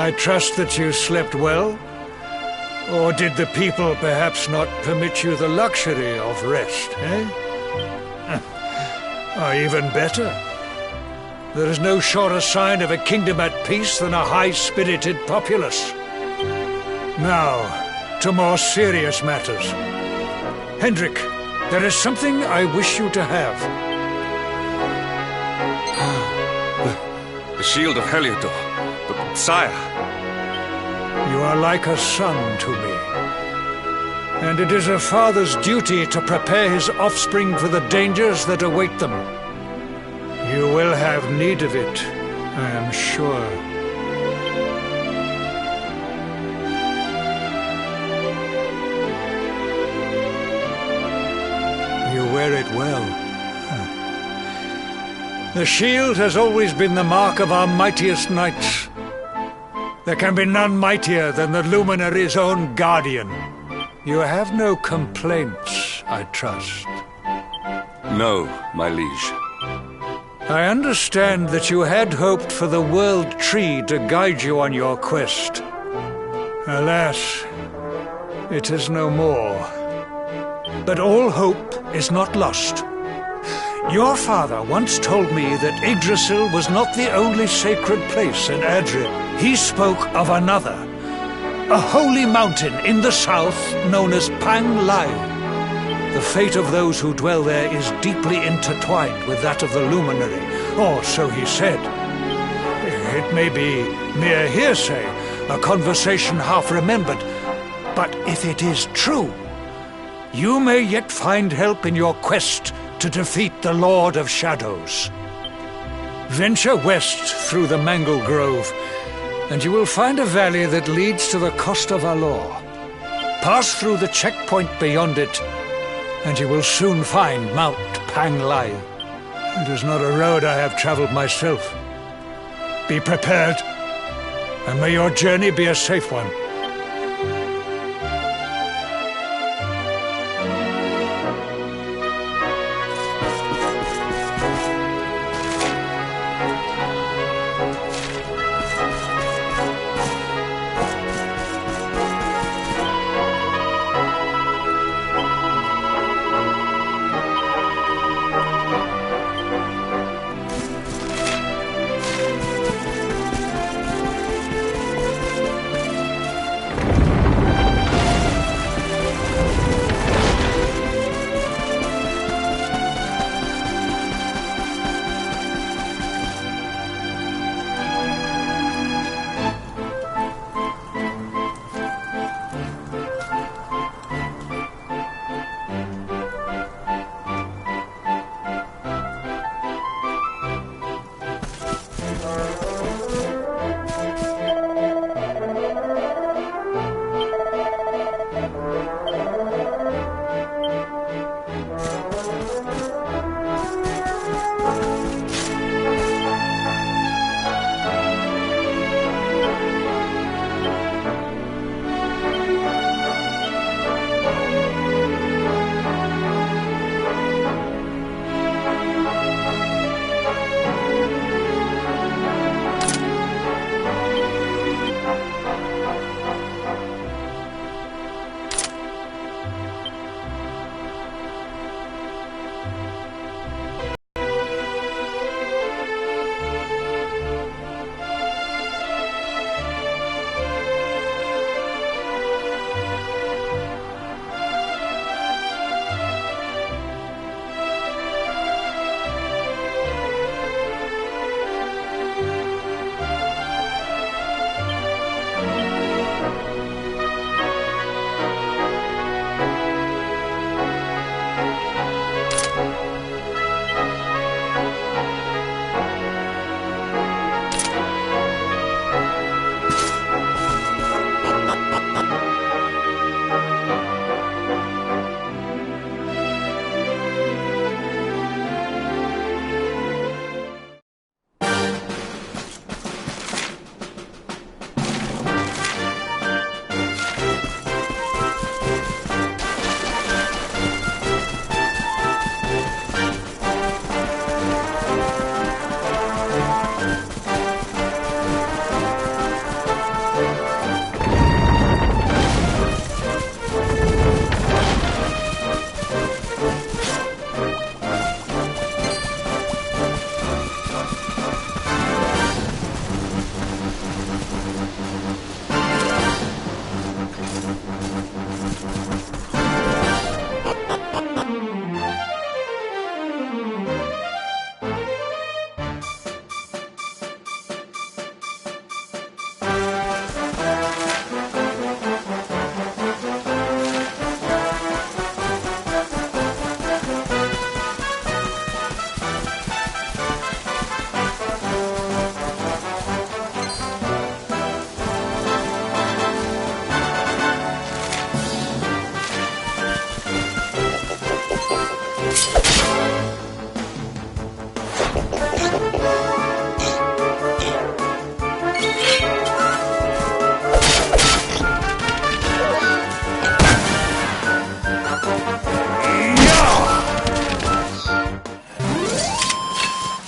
I trust that you slept well? Or did the people perhaps not permit you the luxury of rest, eh? Or even better, there is no surer sign of a kingdom at peace than a high-spirited populace. Now, to more serious matters. Hendrik, there is something I wish you to have. The shield of Heliodor. But, sire... You are like a son to me. And it is a father's duty to prepare his offspring for the dangers that await them. You will have need of it, I am sure. You wear it well. The shield has always been the mark of our mightiest knights. There can be none mightier than the Luminary's own guardian. You have no complaints, I trust. No, my liege. I understand that you had hoped for the World Tree to guide you on your quest. Alas, it is no more. But all hope is not lost. Your father once told me that Yggdrasil was not the only sacred place in Adria. He spoke of another, a holy mountain in the south known as Pang Lai. The fate of those who dwell there is deeply intertwined with that of the Luminary, or so he said. It may be mere hearsay, a conversation half remembered, but if it is true, you may yet find help in your quest to defeat the Lord of Shadows. Venture west through the Mangle Grove, and you will find a valley that leads to the Coast of Alor. Pass through the checkpoint beyond it, and you will soon find Mount Pang Lai. It is not a road I have traveled myself. Be prepared, and may your journey be a safe one.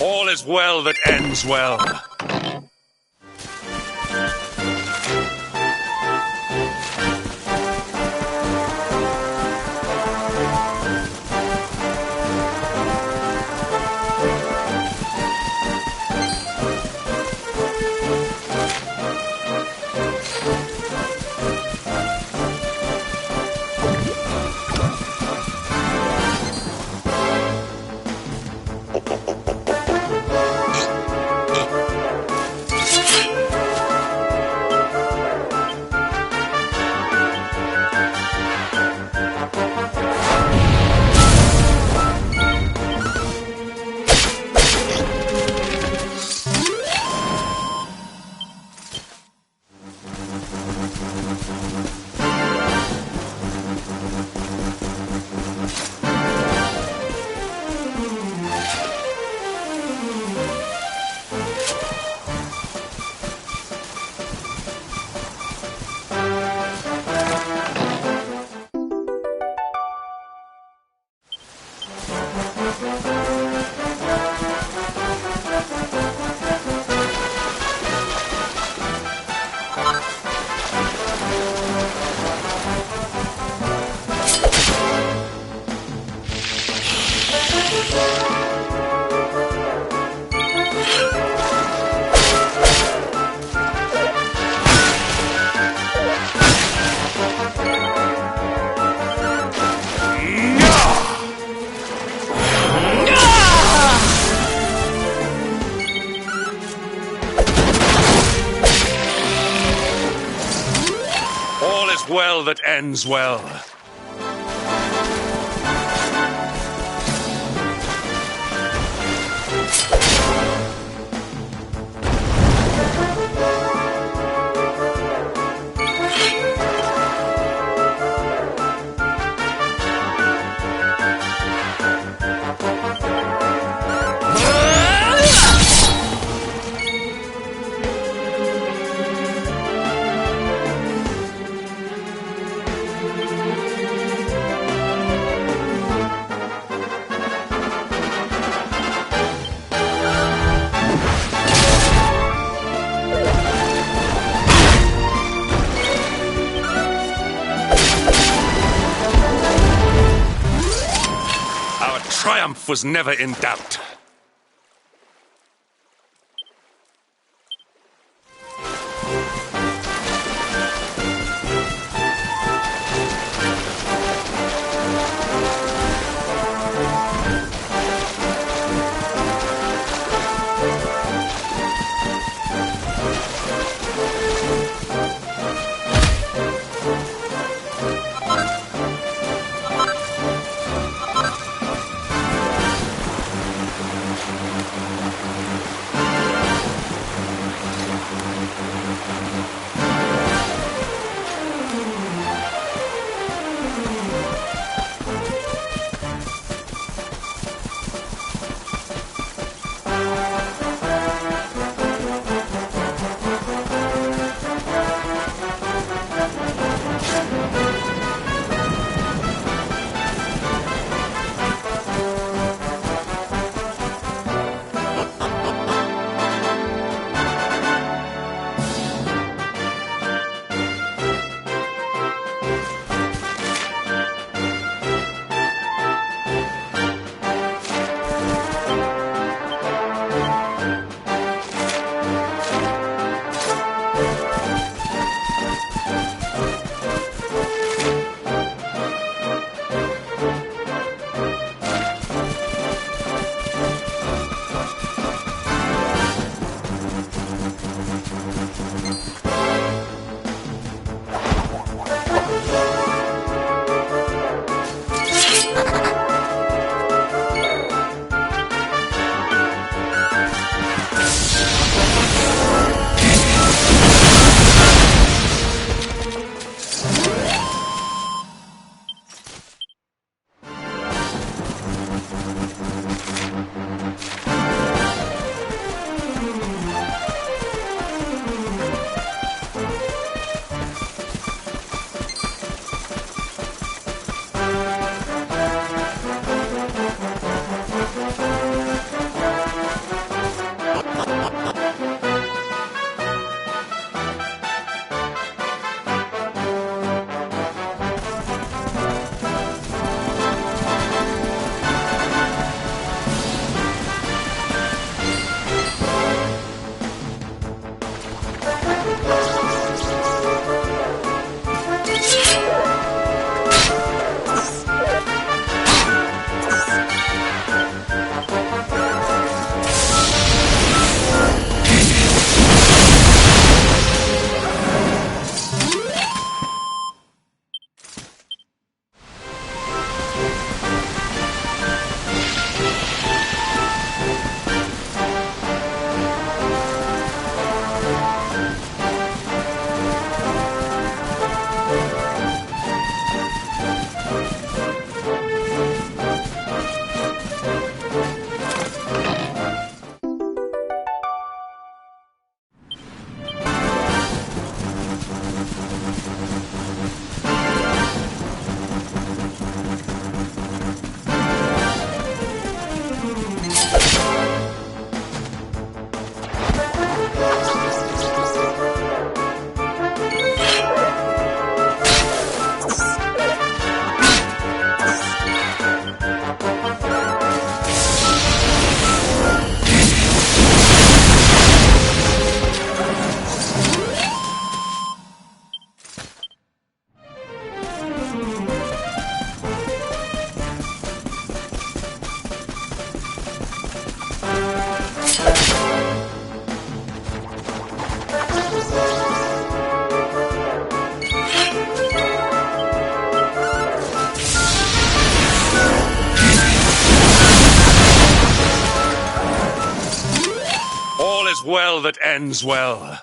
All is well that ends well. All is well that ends well. Triumph was never in doubt. is well that ends well.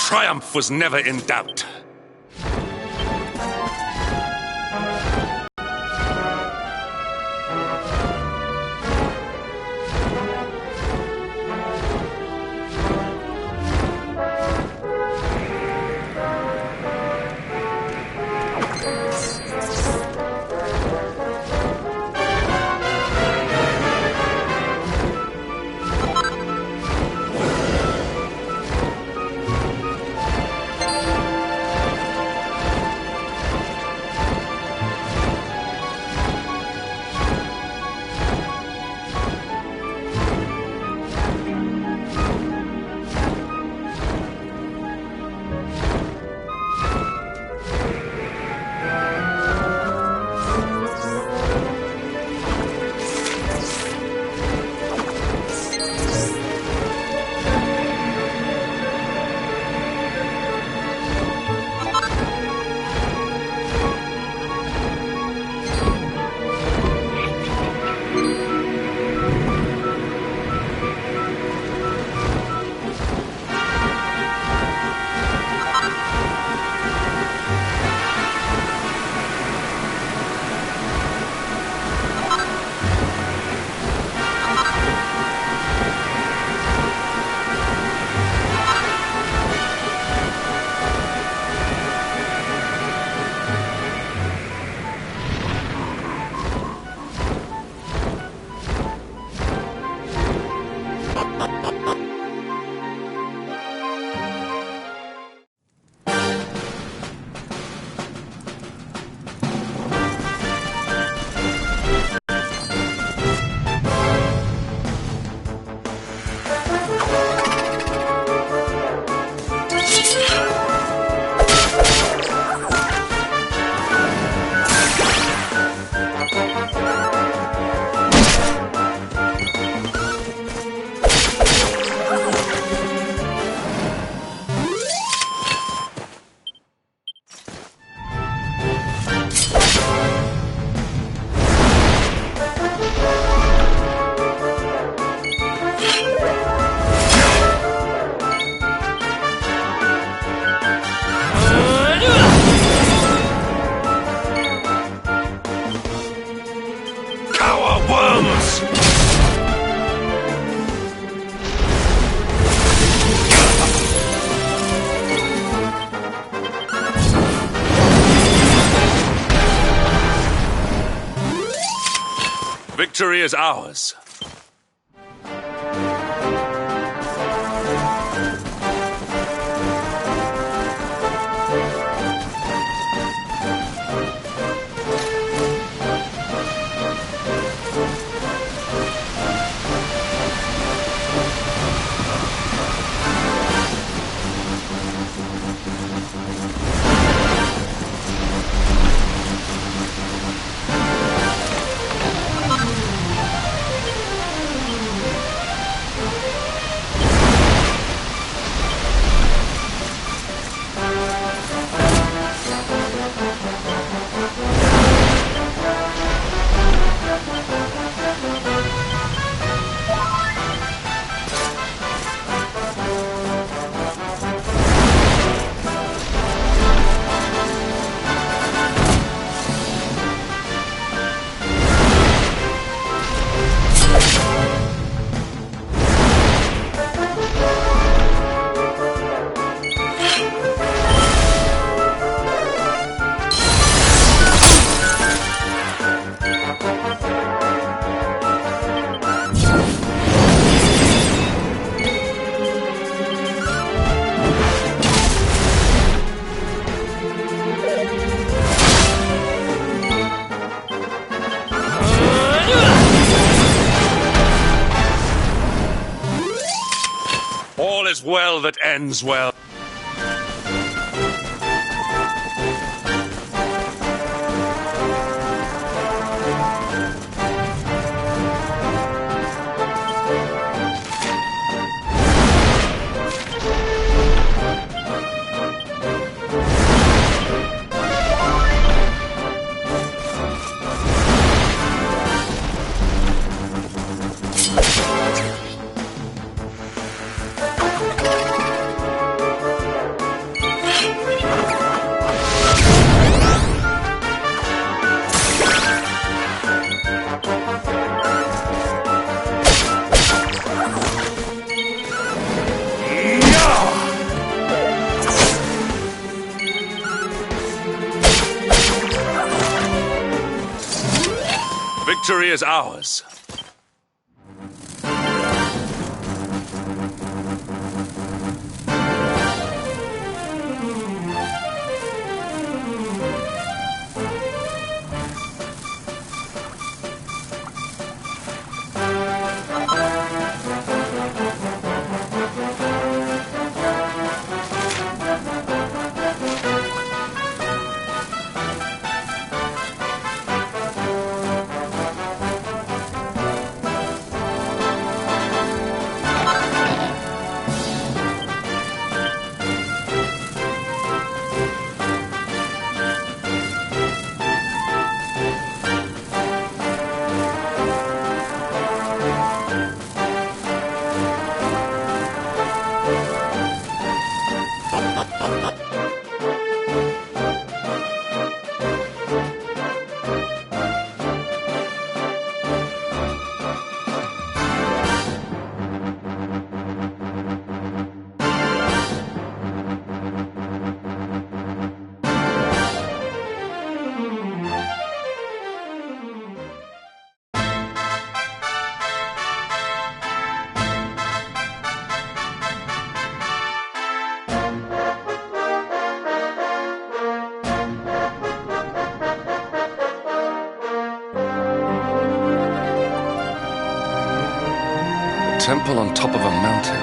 Triumph was never in doubt. Victory is ours. All is well that ends well. Victory is ours. Temple on top of a mountain.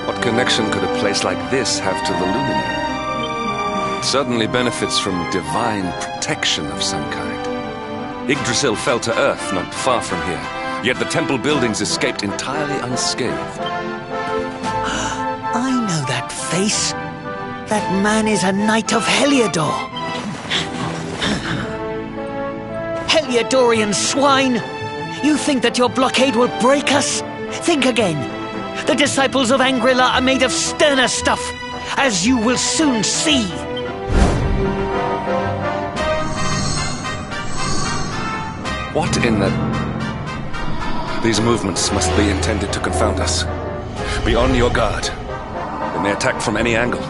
What connection could a place like this have to the luminary? It certainly benefits from divine protection of some kind. Yggdrasil fell to earth not far from here, yet the temple buildings escaped entirely unscathed. I know that face. That man is a knight of Heliodor. Heliodorian swine! You think that your blockade will break us? Think again. The disciples of Angrila are made of sterner stuff, as you will soon see. What in the... These movements must be intended to confound us. Be on your guard. They may attack from any angle.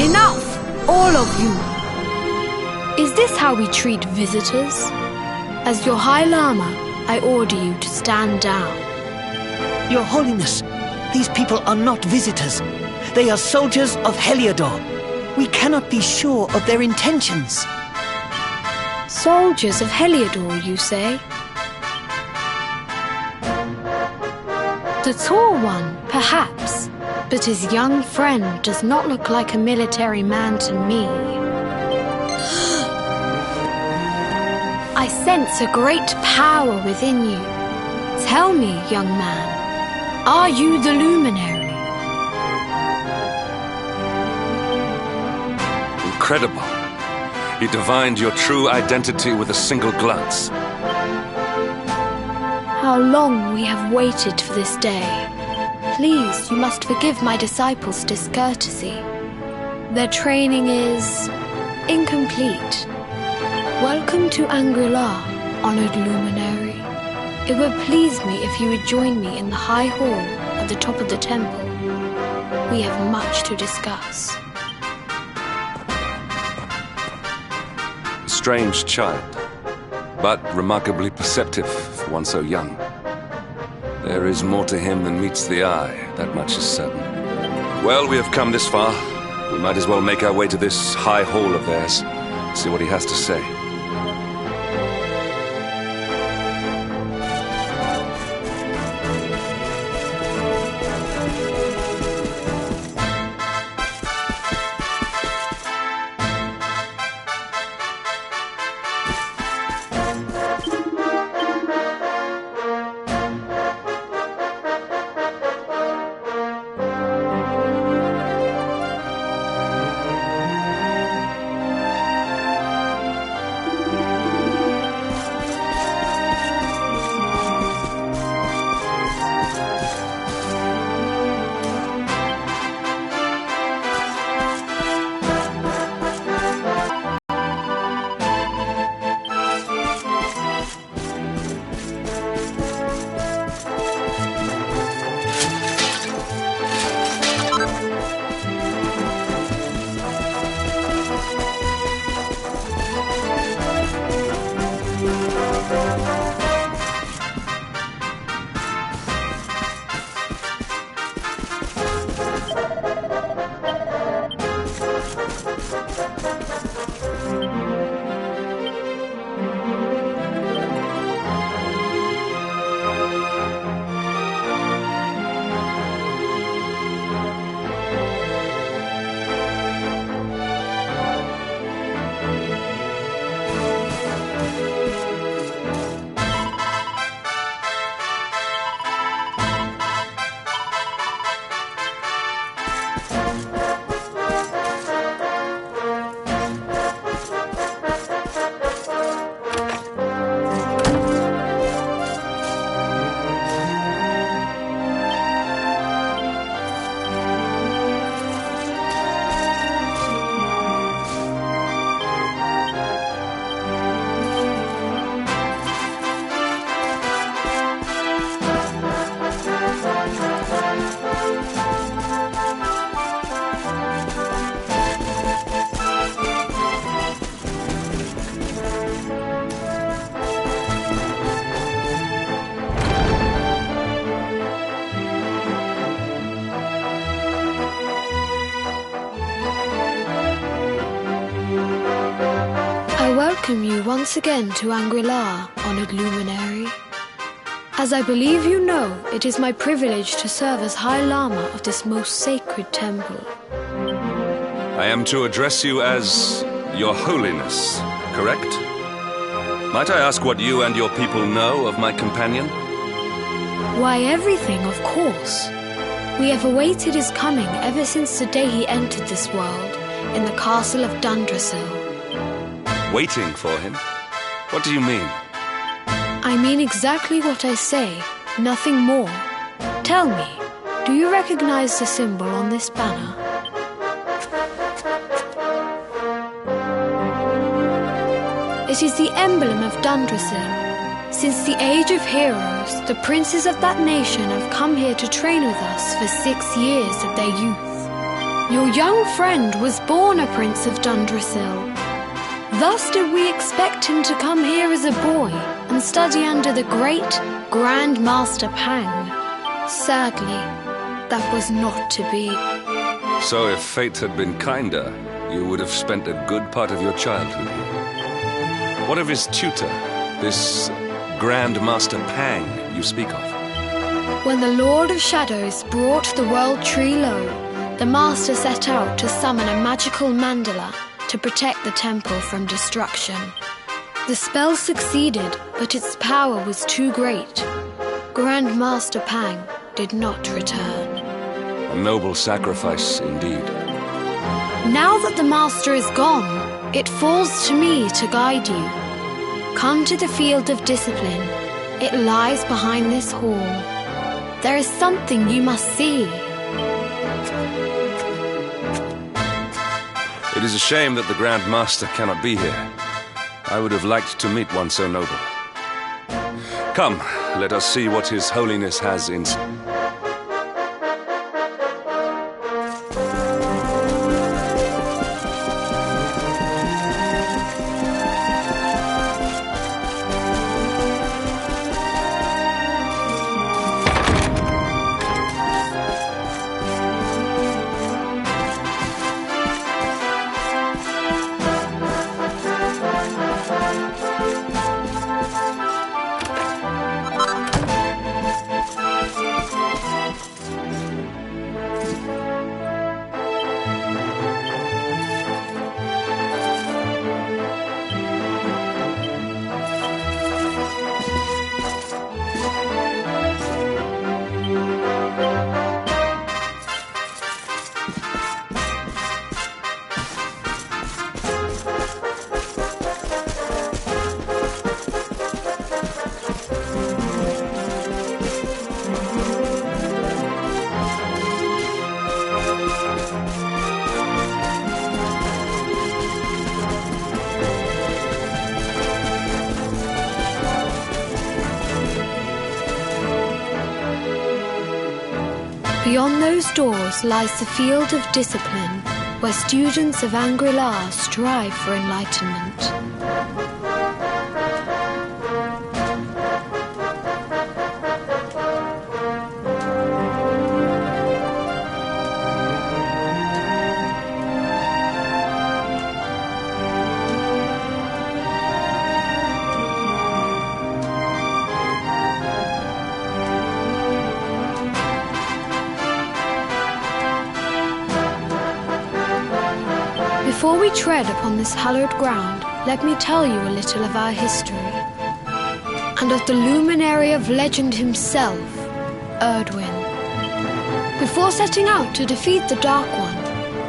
Enough! All of you! Is this how we treat visitors? As your High Lama, I order you to stand down. Your Holiness, these people are not visitors. They are soldiers of Heliodor. We cannot be sure of their intentions. Soldiers of Heliodor, you say? The tall one, perhaps, but his young friend does not look like a military man to me. I sense a great power within you. Tell me, young man, are you the luminary? Incredible. He divined your true identity with a single glance. How long we have waited for this day. Please, you must forgive my disciples' discourtesy. Their training is incomplete. Welcome to Angri-La, honored luminary. It would please me if you would join me in the high hall at the top of the temple. We have much to discuss. A strange child, but remarkably perceptive for one so young. There is more to him than meets the eye, that much is certain. Well, we have come this far. We might as well make our way to this high hall of theirs, see what he has to say. Welcome you once again to Angri-La, honored luminary. As I believe you know, it is my privilege to serve as High Lama of this most sacred temple. I am to address you as Your Holiness, correct? Might I ask what you and your people know of my companion? Why, everything, of course. We have awaited his coming ever since the day he entered this world, in the castle of Dundrasil. Waiting for him? What do you mean? I mean exactly what I say, nothing more. Tell me, do you recognize the symbol on this banner? It is the emblem of Dundrasil. Since the age of heroes, the princes of that nation have come here to train with us for 6 years of their youth. Your young friend was born a prince of Dundrasil. Thus did we expect him to come here as a boy, and study under the great Grand Master Pang. Sadly, that was not to be. So if fate had been kinder, you would have spent a good part of your childhood here. What of his tutor, this Grand Master Pang you speak of? When the Lord of Shadows brought the world tree low, the Master set out to summon a magical mandala to protect the temple from destruction. The spell succeeded, but its power was too great. Grand Master Pang did not return. A noble sacrifice indeed. Now that the Master is gone, it falls to me to guide you. Come to the field of discipline. It lies behind this hall. There is something you must see. It is a shame that the Grand Master cannot be here. I would have liked to meet one so noble. Come, let us see what His Holiness has in... Beyond those doors lies the field of discipline, where students of Angri-La strive for enlightenment. Before we tread upon this hallowed ground, let me tell you a little of our history, and of the luminary of legend himself, Erdwin. Before setting out to defeat the Dark One,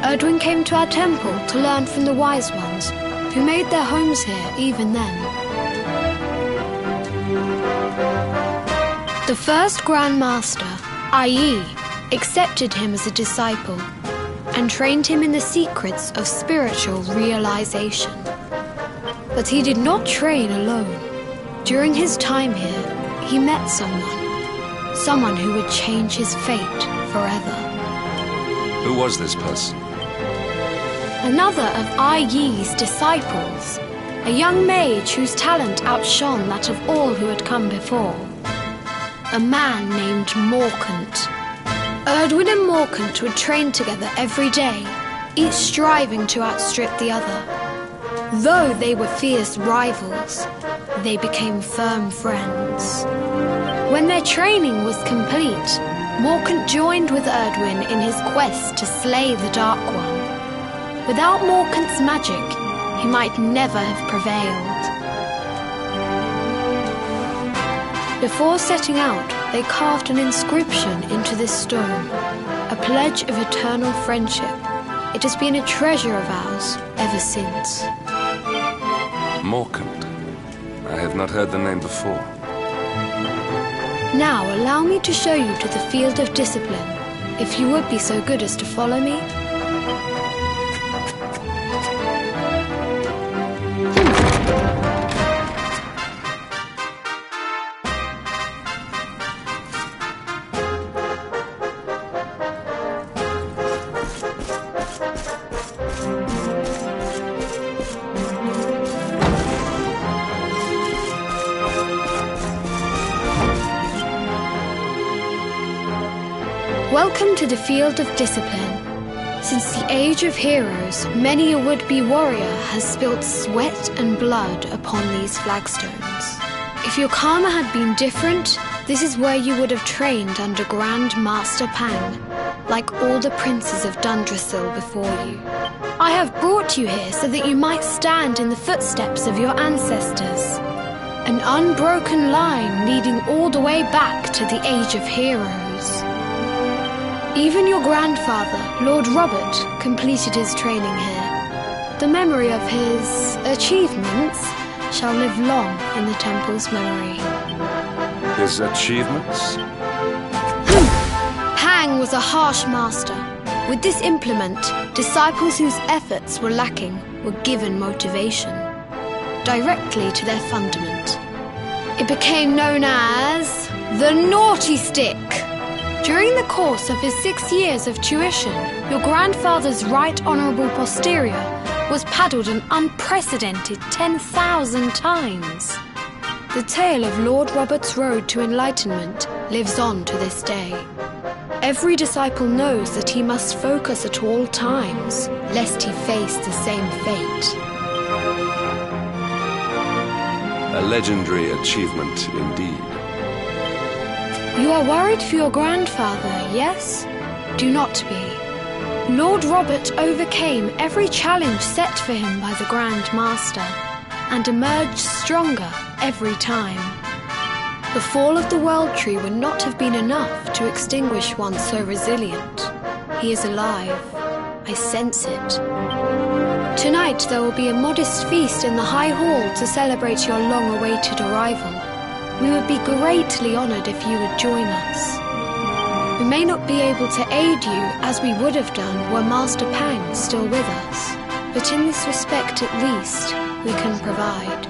Erdwin came to our temple to learn from the Wise Ones, who made their homes here even then. The first Grand Master, Ai, accepted him as a disciple, and trained him in the secrets of spiritual realization. But he did not train alone. During his time here, he met someone who would change his fate forever. Who was this person? Another of Ai Yi's disciples, a young mage whose talent outshone that of all who had come before. A man named Morkant. Erdwin and Morkant would train together every day, each striving to outstrip the other. Though they were fierce rivals, they became firm friends. When their training was complete, Morkant joined with Erdwin in his quest to slay the Dark One. Without Morkant's magic, he might never have prevailed. Before setting out, they carved an inscription into this stone, a pledge of eternal friendship. It has been a treasure of ours ever since. Morkant. I have not heard the name before. Now allow me to show you to the field of discipline, if you would be so good as to follow me. Welcome to the field of discipline. Since the age of heroes, many a would-be warrior has spilt sweat and blood upon these flagstones. If your karma had been different, this is where you would have trained under Grand Master Pang, like all the princes of Dundrasil before you. I have brought you here so that you might stand in the footsteps of your ancestors. An unbroken line leading all the way back to the age of heroes. Even your grandfather, Lord Robert, completed his training here. The memory of his achievements shall live long in the temple's memory. His achievements? Pang was a harsh master. With this implement, disciples whose efforts were lacking were given motivation, directly to their fundament. It became known as the Naughty Stick. During the course of his 6 years of tuition, your grandfather's right honourable posterior was paddled an unprecedented 10,000 times. The tale of Lord Robert's road to enlightenment lives on to this day. Every disciple knows that he must focus at all times, lest he face the same fate. A legendary achievement indeed. You are worried for your grandfather, yes? Do not be. Lord Robert overcame every challenge set for him by the Grand Master, and emerged stronger every time. The fall of the World Tree would not have been enough to extinguish one so resilient. He is alive. I sense it. Tonight there will be a modest feast in the High Hall to celebrate your long-awaited arrival. We would be greatly honoured if you would join us. We may not be able to aid you as we would have done were Master Pang still with us, but in this respect at least, we can provide.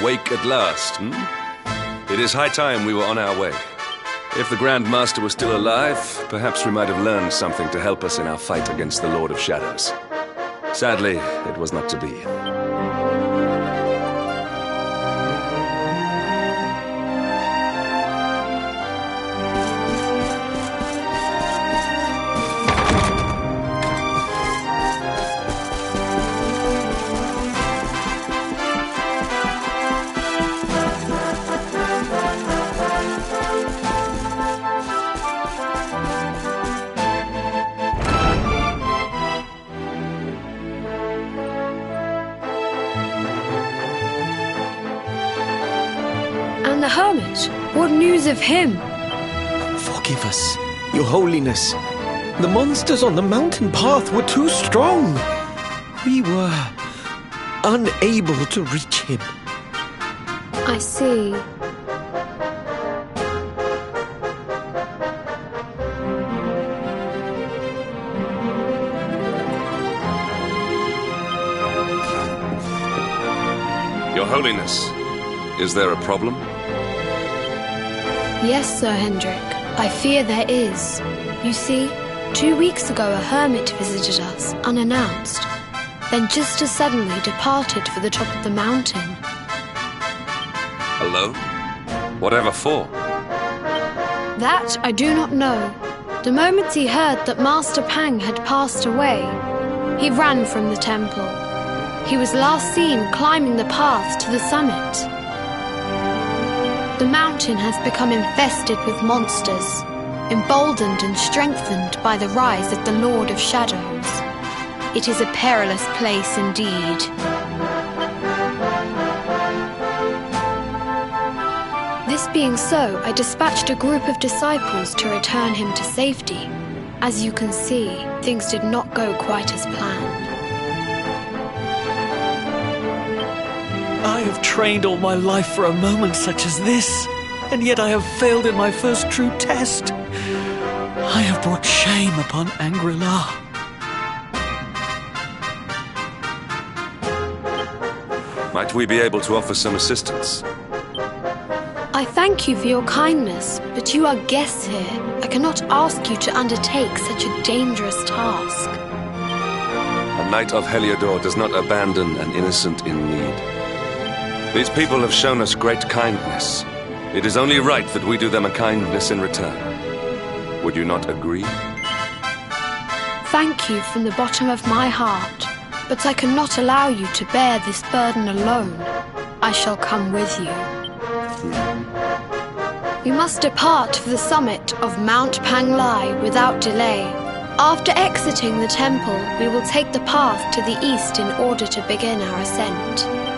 Awake at last, It is high time we were on our way. If the Grand Master was still alive, perhaps we might have learned something to help us in our fight against the Lord of Shadows. Sadly, it was not to be. The hermit? What news of him? Forgive us, Your Holiness. The monsters on the mountain path were too strong. We were unable to reach him. I see. Your Holiness, is there a problem? Yes, Sir Hendrik. I fear there is. You see, 2 weeks ago a hermit visited us, unannounced, then just as suddenly departed for the top of the mountain. Alone? Whatever for? That I do not know. The moment he heard that Master Pang had passed away, he ran from the temple. He was last seen climbing the path to the summit. The mountain has become infested with monsters, emboldened and strengthened by the rise of the Lord of Shadows. It is a perilous place indeed. This being so, I dispatched a group of disciples to return him to safety. As you can see, things did not go quite as planned. I have trained all my life for a moment such as this, and yet I have failed in my first true test. I have brought shame upon Angri-La. Might we be able to offer some assistance? I thank you for your kindness, but you are guests here. I cannot ask you to undertake such a dangerous task. A knight of Heliodor does not abandon an innocent in need. These people have shown us great kindness. It is only right that we do them a kindness in return. Would you not agree? Thank you from the bottom of my heart, but I cannot allow you to bear this burden alone. I shall come with you. We must depart for the summit of Mount Panglai without delay. After exiting the temple, we will take the path to the east in order to begin our ascent.